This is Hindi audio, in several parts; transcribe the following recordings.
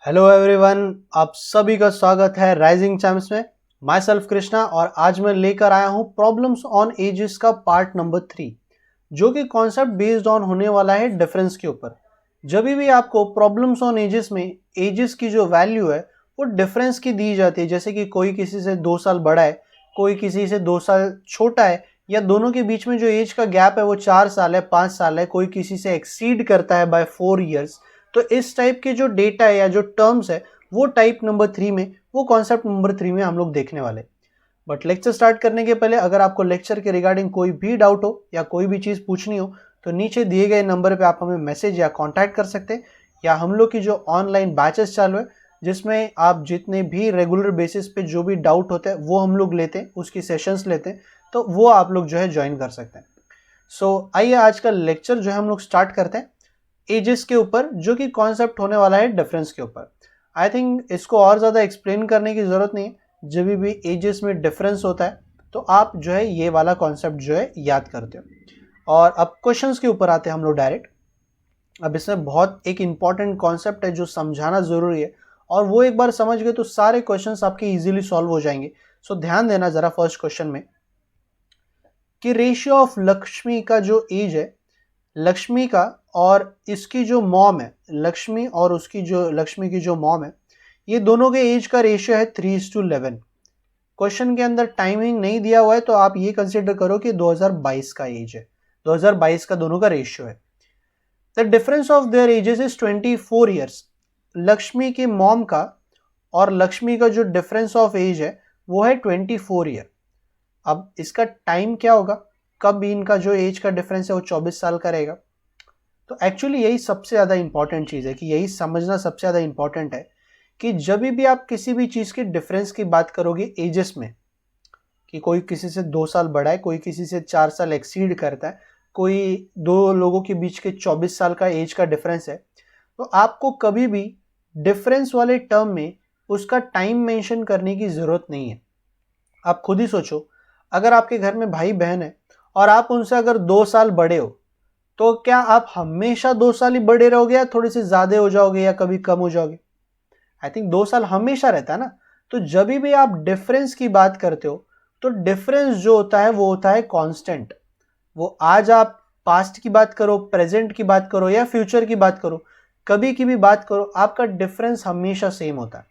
हेलो एवरीवन, आप सभी का स्वागत है राइजिंग चैम्प्स में। माई सेल्फ कृष्णा, और आज मैं लेकर आया हूँ प्रॉब्लम्स ऑन एजेस का पार्ट नंबर 3, जो कि कॉन्सेप्ट बेस्ड ऑन होने वाला है डिफरेंस के ऊपर। जब भी आपको प्रॉब्लम्स ऑन एजेस में एजेस की जो वैल्यू है वो डिफरेंस की दी जाती है, जैसे कि कोई किसी से 2 साल बड़ा है, कोई किसी से 2 साल छोटा है, या दोनों के बीच में जो एज का गैप है वो 4 साल है, 5 साल है, कोई किसी से एक्सीड करता है बाय 4 ईयर्स। तो इस टाइप के जो डेटा है या जो टर्म्स है वो टाइप नंबर 3 में, वो कॉन्सेप्ट नंबर 3 में हम लोग देखने वाले। बट लेक्चर स्टार्ट करने के पहले अगर आपको लेक्चर के रिगार्डिंग कोई भी डाउट हो या कोई भी चीज़ पूछनी हो तो नीचे दिए गए नंबर पे आप हमें मैसेज या कांटेक्ट कर सकते हैं, या हम लोग की जो ऑनलाइन बैचेस चालू है जिसमें आप जितने भी रेगुलर बेसिस पे जो भी डाउट होता है वो हम लोग लेते हैं, उसकी सेशंस लेते हैं, तो वो आप लोग जो है ज्वाइन कर सकते हैं। सो आइए आज का लेक्चर जो है हम लोग स्टार्ट करते हैं एजेस के ऊपर, जो कि कॉन्सेप्ट होने वाला है डिफरेंस के ऊपर। आई थिंक इसको और ज़्यादा एक्सप्लेन करने की ज़रूरत नहीं है। जब भी एजेस में डिफरेंस होता है तो आप जो है ये वाला कॉन्सेप्ट जो है याद करते हो। और अब क्वेश्चंस के ऊपर आते हैं हम लोग डायरेक्ट। अब इसमें बहुत एक इम्पॉर्टेंट कॉन्सेप्ट है जो समझाना ज़रूरी है, और वो एक बार समझ गए तो सारे क्वेश्चंस आपके इजीली सॉल्व हो जाएंगे। सो ध्यान देना ज़रा फर्स्ट क्वेश्चन में कि रेशियो ऑफ लक्ष्मी का जो एज है, लक्ष्मी का और इसकी जो मॉम है, लक्ष्मी और उसकी जो लक्ष्मी की जो मॉम है, ये दोनों के एज का रेशियो है 3:11। क्वेश्चन के अंदर टाइमिंग नहीं दिया हुआ है तो आप ये कंसिडर करो कि 2022 का एज है, 2022 का दोनों का रेशियो है। The difference of their ages is 24 years. Lakshmi के मॉम का और लक्ष्मी का जो डिफरेंस ऑफ एज है वो है 24 ईयर। अब इसका टाइम क्या होगा, कब इनका जो एज का डिफरेंस है वो 24 साल का रहेगा। तो एक्चुअली यही सबसे ज़्यादा इंपॉर्टेंट चीज़ है, कि यही समझना सबसे ज़्यादा इंपॉर्टेंट है कि जब भी आप किसी भी चीज़ के डिफरेंस की बात करोगे एजेस में, कि कोई किसी से 2 साल बड़ा है, कोई किसी से 4 साल एक्सीड करता है, कोई दो लोगों के बीच के 24 साल का एज का डिफरेंस है, तो आपको कभी भी डिफरेंस वाले टर्म में उसका टाइम मेंशन करने की ज़रूरत नहीं है। आप खुद ही सोचो, अगर आपके घर में भाई बहन है और आप उनसे अगर 2 साल बड़े हो, तो क्या आप हमेशा 2 साल ही बड़े रहोगे या थोड़े से ज़्यादा हो जाओगे या कभी कम हो जाओगे? आई थिंक 2 साल हमेशा रहता है ना। तो जब भी आप डिफरेंस की बात करते हो तो डिफरेंस जो होता है वो होता है कांस्टेंट। वो आज आप पास्ट की बात करो, प्रेजेंट की बात करो या फ्यूचर की बात करो, कभी की भी बात करो, आपका डिफरेंस हमेशा सेम होता है।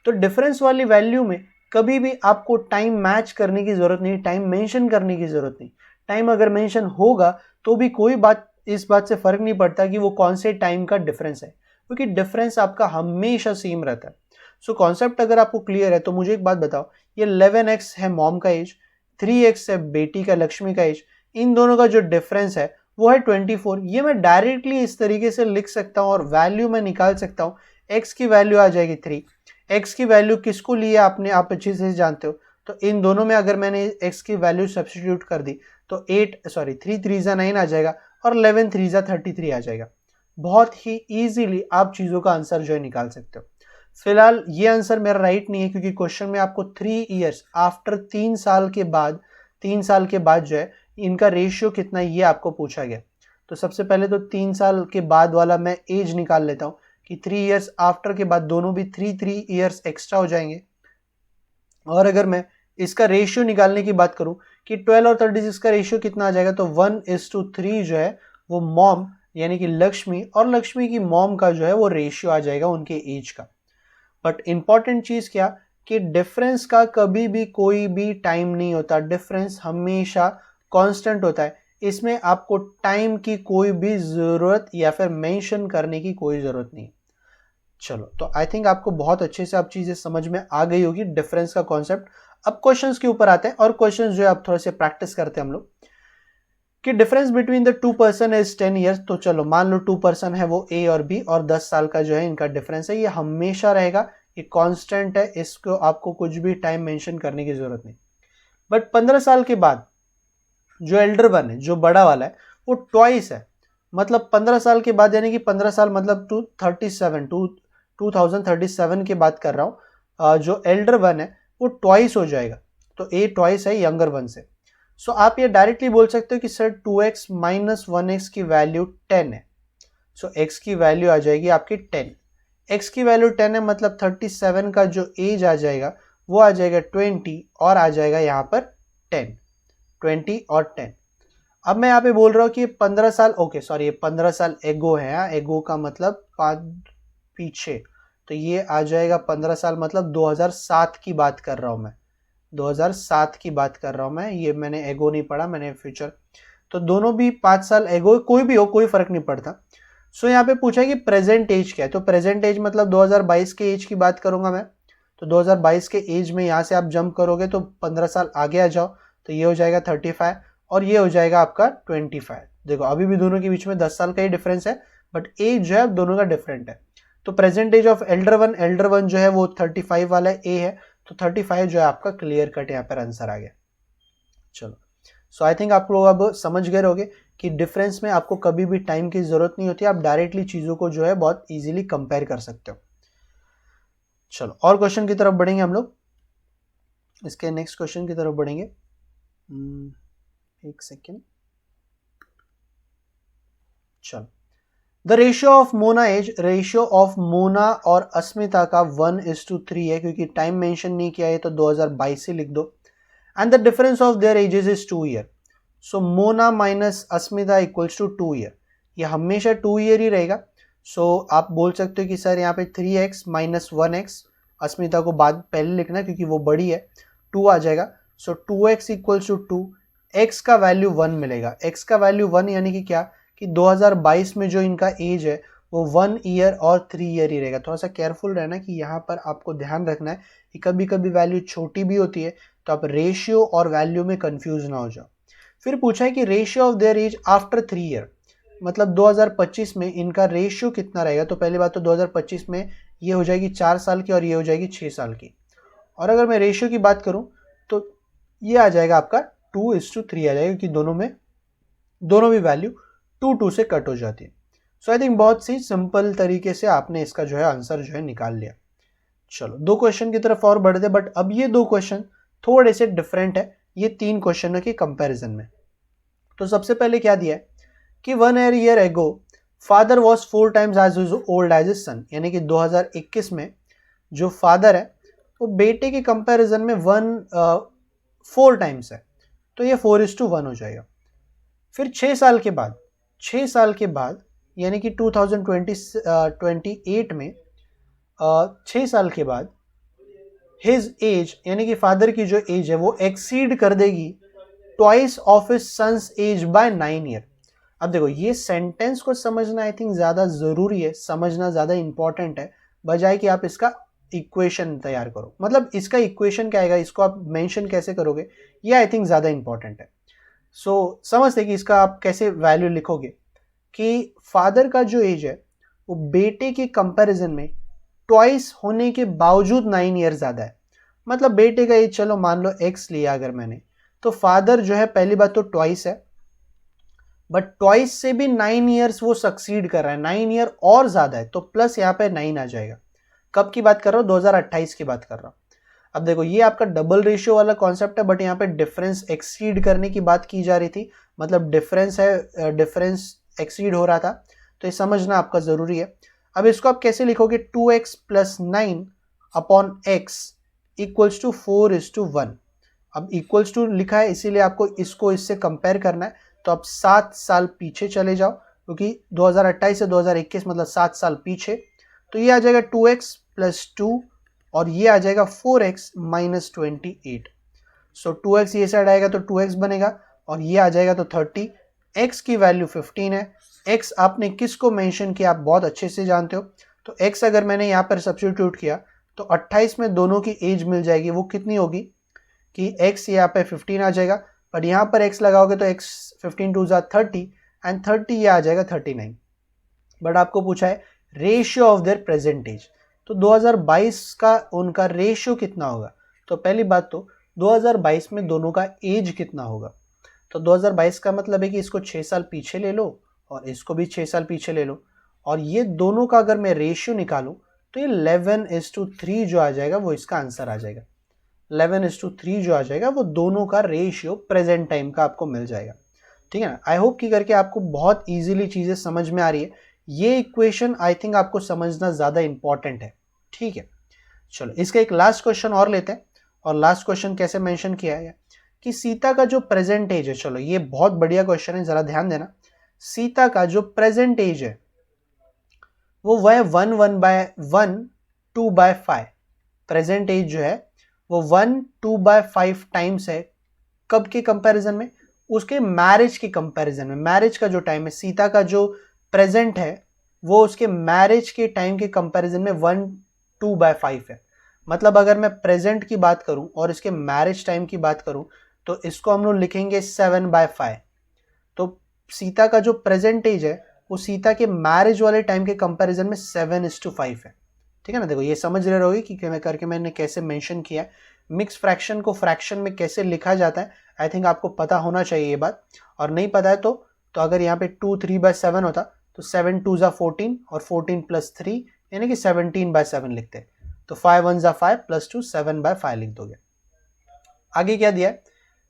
तो डिफरेंस वाली वैल्यू में कभी भी आपको टाइम मैच करने की ज़रूरत नहीं, टाइम मेंशन करने की ज़रूरत नहीं। टाइम अगर मेंशन होगा तो भी कोई बात, इस बात से फ़र्क नहीं पड़ता कि वो कौन से टाइम का डिफरेंस है, क्योंकि डिफरेंस आपका हमेशा सेम रहता है। सो कॉन्सेप्ट अगर आपको क्लियर है तो मुझे एक बात बताओ, ये 11x है मॉम का एज, 3x है बेटी का लक्ष्मी का एज, इन दोनों का जो डिफरेंस है वो है 24। ये मैं डायरेक्टली इस तरीके से लिख सकता हूँ और वैल्यू मैं निकाल सकता हूँ। x की वैल्यू आ जाएगी 3। x की वैल्यू किसको लिया आपने, आप अच्छे से जानते हो। तो इन दोनों में अगर मैंने x की वैल्यू सब्स्टिट्यूट कर दी तो 3 3 9 आ जाएगा और 11 3 33 आ जाएगा। बहुत ही ईजीली आप चीज़ों का आंसर जो है निकाल सकते हो। फिलहाल ये आंसर मेरा राइट नहीं है, क्योंकि क्वेश्चन में आपको 3 ईयर्स आफ्टर 3 साल के बाद, 3 साल के बाद जो है इनका रेशियो कितना है ये आपको पूछा गया। तो सबसे पहले तो 3 साल के बाद वाला मैं एज निकाल लेता हूँ कि 3 ईयर्स आफ्टर के बाद दोनों भी 3 ईयर्स एक्स्ट्रा हो जाएंगे। और अगर मैं इसका रेशियो निकालने की बात करूं कि 12 और 36 का रेशियो कितना आ जाएगा, तो 1:3 जो है वो मॉम यानी कि लक्ष्मी और लक्ष्मी की मॉम का जो है वो रेशियो आ जाएगा उनके एज का। बट इंपॉर्टेंट चीज़ क्या, कि डिफरेंस का कभी भी कोई भी टाइम नहीं होता, डिफरेंस हमेशा कांस्टेंट होता है। इसमें आपको टाइम की कोई भी ज़रूरत या फिर मेंशन करने की कोई ज़रूरत नहीं। चलो, तो आई थिंक आपको बहुत अच्छे से आप चीज़ें समझ में आ गई होगी डिफरेंस का कॉन्सेप्ट। अब क्वेश्चंस के ऊपर आते हैं, और क्वेश्चंस जो है आप थोड़े से प्रैक्टिस करते हैं हम लोग, कि difference between the 2 person is 10 years. तो चलो मान लो 2 पर्सन है, वो ए और बी, और 10 साल का जो है इनका डिफरेंस है, ये हमेशा रहेगा, ये कांस्टेंट है, इसको आपको कुछ भी टाइम मेंशन करने की जरूरत नहीं। बट 15 साल के बाद जो एल्डर वन है, जो बड़ा वाला है, वो ट्वाइस है। मतलब 15 साल के बाद, यानी कि 15 साल मतलब 2037 की बात कर रहा हूँ, जो एल्डर वन है वो ट्वाइस हो जाएगा। तो ए ट्वाइस है यंगर वन से। सो आप ये डायरेक्टली बोल सकते हो कि सर 2x माइनस 1x की वैल्यू 10 है। सो x की वैल्यू आ जाएगी आपकी 10। x की वैल्यू 10 है, मतलब 37 का जो एज आ जाएगा वो आ जाएगा 20 और आ जाएगा यहाँ पर 10, 20 और 10। अब मैं यहाँ पे बोल रहा हूँ कि 15 साल, ओके सॉरी, ये 15 साल एगो है। एगो का मतलब 5 पीछे, तो ये आ जाएगा 15 साल, मतलब 2007 की बात कर रहा हूँ मैं, 2007 की बात कर रहा हूँ मैं। ये मैंने एगो नहीं पढ़ा, मैंने फ्यूचर। तो दोनों भी 5 साल एगो, कोई भी हो कोई फर्क नहीं पड़ता। सो यहाँ पे पूछा है कि प्रेजेंट एज क्या है, तो प्रेजेंट एज मतलब 2022 के एज की बात करूंगा मैं। तो 2022 के एज में यहाँ से आप जंप करोगे तो 15 साल आगे आ जाओ, तो ये हो जाएगा 35 और ये हो जाएगा आपका 25। देखो अभी भी दोनों के बीच में 10 साल का ही डिफरेंस है, बट एज जो है दोनों का डिफरेंट है। तो present age of elder one जो है वो 35 वाला ए है, तो 35 जो है आपका क्लियर कट यहाँ पर आंसर आ गया। चलो, सो आई थिंक आप लोग अब समझ गए होंगे कि डिफरेंस में आपको कभी भी टाइम की जरूरत नहीं होती, आप डायरेक्टली चीजों को जो है बहुत इजीली कंपेयर कर सकते हो। चलो और क्वेश्चन की तरफ बढ़ेंगे हम लोग, इसके नेक्स्ट क्वेश्चन की तरफ बढ़ेंगे। एक सेकेंड। चलो, the ratio of Mona age, ratio of Mona और अस्मिता का 1:3 है, क्योंकि टाइम मेंशन नहीं किया है तो 2022 से लिख दो। And the difference of their ages is 2 year. So Mona minus Asmita equals to 2 year, ये हमेशा 2 ईयर ही रहेगा। सो आप बोल सकते हो कि सर यहाँ पे 3x माइनस 1x, अस्मिता को बाद पहले लिखना है क्योंकि वो बड़ी है, 2 आ जाएगा। सो 2x इक्वल्स टू 2, x का वैल्यू 1 मिलेगा। x का वैल्यू 1 यानी कि क्या, कि 2022 में जो इनका एज है वो 1 ईयर और 3 ईयर ही रहेगा। थोड़ा सा केयरफुल रहना कि यहाँ पर आपको ध्यान रखना है कि कभी कभी वैल्यू छोटी भी होती है, तो आप रेशियो और वैल्यू में कंफ्यूज ना हो जाओ। फिर पूछा है कि ratio of their age after 3 year, मतलब 2025 में इनका रेशियो कितना रहेगा। तो पहली बात तो 2025 में ये हो जाएगी 4 साल की और ये हो जाएगी 6 साल की। और अगर मैं रेशियो की बात करूं तो ये आ जाएगा आपका 2:3 आ जाएगा, क्योंकि दोनों भी वैल्यू 2 से कट हो जाती है। सो आई थिंक बहुत सी सिंपल तरीके से आपने इसका जो है आंसर जो है निकाल लिया। चलो 2 क्वेश्चन की तरफ और बढ़ते, बट अब ये 2 क्वेश्चन थोड़े से डिफरेंट है ये 3 क्वेश्चनों के कंपैरिजन में। तो सबसे पहले क्या दिया है कि 1 year ago father was 4 times as old as his son, यानी कि 2021 में जो फादर है वो बेटे के कंपैरिजन में 4 टाइम्स है, तो ये 4:1 हो जाएगा। फिर 6 साल के बाद यानी कि 2028 में 6 साल के बाद हिज एज, यानी कि फादर की जो एज है वो एक्सीड कर देगी twice of his son's age by 9 year. अब देखो ये सेंटेंस को समझना आई थिंक ज़्यादा ज़रूरी है, समझना ज़्यादा इंपॉर्टेंट है, बजाय कि आप इसका इक्वेशन तैयार करो। मतलब इसका इक्वेशन क्या आएगा, इसको आप मेंशन कैसे करोगे, ये आई थिंक ज़्यादा इंपॉर्टेंट है। सो समझते कि इसका आप कैसे वैल्यू लिखोगे कि फादर का जो एज है वो बेटे के कंपैरिजन में ट्वाइस होने के बावजूद 9 ईयर ज़्यादा है। मतलब बेटे का एज चलो मान लो x लिया अगर मैंने, तो फादर जो है पहली बात तो ट्वाइस है, बट ट्वाइस से भी 9 ईयर्स वो सक्सीड कर रहा है, 9 ईयर और ज़्यादा है, तो प्लस यहाँ पे 9 आ जाएगा। कब की बात कर रहा हूँ, 2028 की बात कर रहा हूँ। अब देखो ये आपका डबल रेशियो वाला कॉन्सेप्ट है, बट यहाँ पे डिफरेंस एक्सीड करने की बात की जा रही थी, मतलब डिफरेंस है, डिफरेंस एक्सीड हो रहा था, तो ये समझना आपका ज़रूरी है। अब इसको आप कैसे लिखोगे, 2x plus 9 upon x equals to 4:1। अब इक्वल्स टू लिखा है इसीलिए आपको इसको इससे कंपेयर करना है, तो आप 7 साल पीछे चले जाओ, क्योंकि 2028 से 2021 मतलब 7 साल पीछे। तो ये आ जाएगा 2x प्लस 2 और ये आ जाएगा 4x माइनस 28। सो 2x ये साइड आएगा तो 2x बनेगा और ये आ जाएगा तो 30। x की वैल्यू 15 है। x आपने किसको मेंशन किया आप बहुत अच्छे से जानते हो, तो x अगर मैंने यहाँ पर सब्स्टिट्यूट किया तो 28 में दोनों की एज मिल जाएगी, वो कितनी होगी कि x यहाँ पे 15 आ जाएगा, पर यहाँ पर x लगाओगे तो x 15 2 जा 30 एंड 30 ये आ जाएगा 39। बट आपको पूछा है ratio of their present age, तो 2022 का उनका रेशियो कितना होगा। तो पहली बात तो 2022 में दोनों का एज कितना होगा, तो 2022 का मतलब है कि इसको 6 साल पीछे ले लो और इसको भी 6 साल पीछे ले लो, और ये दोनों का अगर मैं रेशियो निकालूं तो ये 11:3 जो आ जाएगा वो इसका आंसर आ जाएगा। 11:3 जो आ जाएगा वो दोनों का रेशियो प्रेजेंट टाइम का आपको मिल जाएगा। ठीक है ना। आई होप कि करके आपको बहुत इजीली चीज़ें समझ में आ रही है। ये इक्वेशन आई थिंक आपको समझना ज़्यादा इंपॉर्टेंट है। ठीक है, चलो इसका एक लास्ट क्वेश्चन और लेते हैं। और लास्ट क्वेश्चन कैसे मेंशन किया है कि सीता का जो प्रेजेंट एज है, चलो ये बहुत बढ़िया क्वेश्चन है, जरा ध्यान देना। सीता का जो प्रेजेंट एज है वो वह 2/5 प्रेजेंट एज जो है वो 2/5 टाइम्स है। कब के कंपैरिजन में? उसके मैरिज के कंपैरिजन में। मैरिज का जो टाइम है, सीता का जो प्रेजेंट है वो उसके मैरिज के टाइम के कंपैरिजन में 2/5 है। मतलब अगर मैं प्रेजेंट की बात करूं और इसके मैरिज टाइम की बात करूं तो इसको हम लोग लिखेंगे 7/5। तो सीता का जो प्रेजेंट एज है वो सीता के मैरिज वाले टाइम के कंपैरिजन में 7:5 है। ठीक है ना। देखो ये समझ रहे होगे कि मैं करके मैंने कैसे मेंशन किया है। मिक्स फ्रैक्शन को फ्रैक्शन में कैसे लिखा जाता है आई थिंक आपको पता होना चाहिए ये बात। और नहीं पता है तो अगर यहाँ पे 2 3/7 होता तो 7 2 ज़ा 14 और 14 + 3 यानी कि 17/7 लिखते। तो 5 1 ज़ा 5 + 2 7/5 लिख दोगे। आगे क्या दिया है?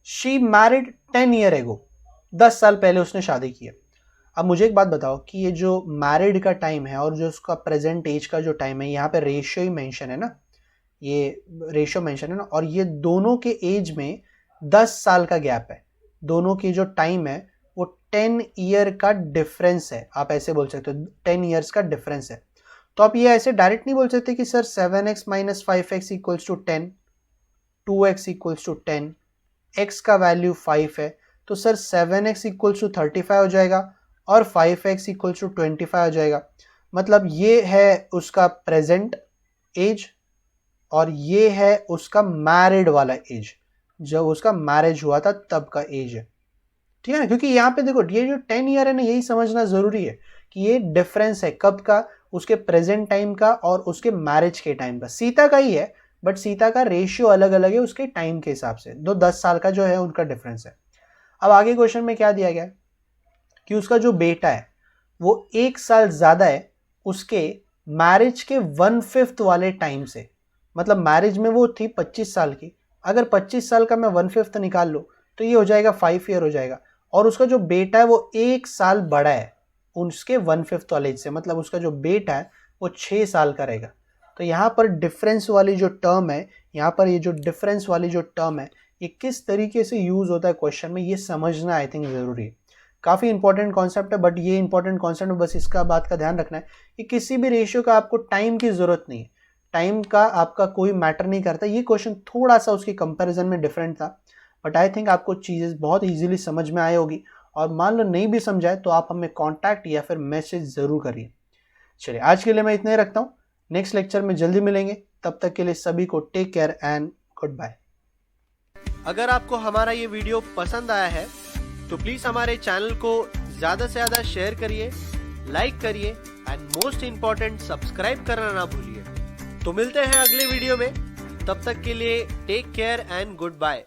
शी मैरिड 10 ईयर एगो, 10 साल पहले उसने शादी की है। अब मुझे एक बात बताओ कि ये जो मैरिड का टाइम है और जो उसका प्रेजेंट एज का जो टाइम है, यहाँ पे रेशियो ही मेंशन है ना, ये रेशियो मेंशन है ना, और ये दोनों के एज में 10 साल का गैप है। दोनों की जो टाइम है वो 10 ईयर का डिफरेंस है। आप ऐसे बोल सकते हो 10 ईयर्स का डिफरेंस है। तो आप ये ऐसे डायरेक्ट नहीं बोल सकते कि sir 7x - 5x = 10, 2x = 10, x का वैल्यू 5 है तो सर 7x = 35 हो जाएगा और 5x = 25 हो जाएगा। मतलब ये है उसका प्रेजेंट एज और ये है उसका मैरिड वाला एज, जब उसका मैरिज हुआ था तब का एज है। ठीक है ना। क्योंकि यहाँ पे देखो ये जो 10 ईयर है ना, यही समझना जरूरी है कि ये डिफरेंस है कब का, उसके प्रेजेंट टाइम का और उसके मैरिज के टाइम का। सीता का ही है बट सीता का रेशियो अलग अलग है उसके टाइम के हिसाब से। 10 साल का जो है उनका डिफरेंस है। अब आगे क्वेश्चन में क्या दिया गया है कि उसका जो बेटा है वो 1 साल ज्यादा है उसके मैरिज के 1/5 वाले टाइम से। मतलब मैरिज में वो थी 25 साल की, अगर 25 साल का मैं 1/5 निकाल लूँ तो ये हो जाएगा 5 ईयर हो जाएगा। और उसका जो बेटा है वो 1 साल बड़ा है उसके 1/5 वाले एज से। मतलब उसका जो बेटा है वो 6 साल का रहेगा। तो यहाँ पर डिफरेंस वाली जो टर्म है, यहाँ पर ये जो डिफरेंस वाली जो टर्म है ये किस तरीके से यूज होता है क्वेश्चन में, ये समझना आई थिंक जरूरी है। काफ़ी इंपॉर्टेंट कॉन्सेप्ट है बट ये इंपॉर्टेंट कॉन्सेप्ट में बस इसका बात का ध्यान रखना है कि किसी भी रेशियो का आपको टाइम की जरूरत नहीं है। टाइम का आपका कोई मैटर नहीं करता। ये क्वेश्चन थोड़ा सा उसके कंपैरिजन में डिफरेंट था बट आई थिंक आपको चीज़ें बहुत इजीली समझ में आई होगी। और मान लो नहीं भी समझाए तो आप हमें कांटेक्ट या फिर मैसेज ज़रूर करिए। चलिए आज के लिए मैं इतना ही रखता हूँ। नेक्स्ट लेक्चर में जल्दी मिलेंगे। तब तक के लिए सभी को take care and goodbye. अगर आपको हमारा ये वीडियो पसंद आया है तो प्लीज़ हमारे चैनल को ज़्यादा से ज़्यादा शेयर करिए, लाइक करिए एंड मोस्ट इम्पॉर्टेंट सब्सक्राइब करना ना भूलिए। तो मिलते हैं अगले वीडियो में। तब तक के लिए take care and good bye.